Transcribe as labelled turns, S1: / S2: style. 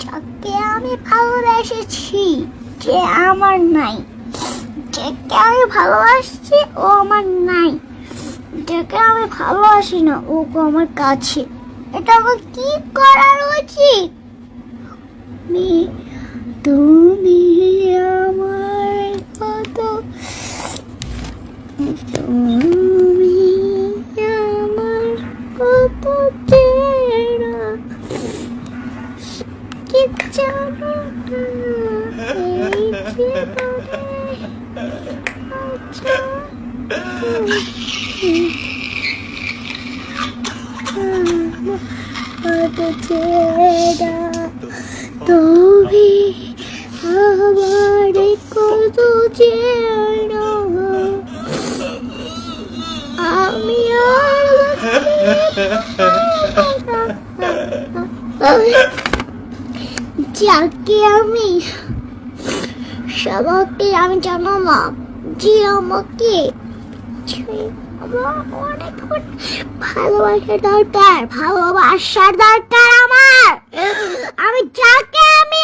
S1: যাকে আমি ভালোবেসেছি যে আমার নাই, যাকে আমি ভালোবাসছি ও আমার নাই, যাকে আমি ভালোবাসি না ও আমার কাছে। এটা আমার কি করা উচিত? তুমি আমার কত, তুমি আমার কত চেনা, কি জানো না এই জীবনে কত চেনা, তুমি আমার কত চেনা, আমি যাকে আমি সবাইকে আমি জানালাম যে আমাকে আমার অনেক ভালোবাসার দরকার, ভালোবাসার দরকার আমার। আমি যাকে আমি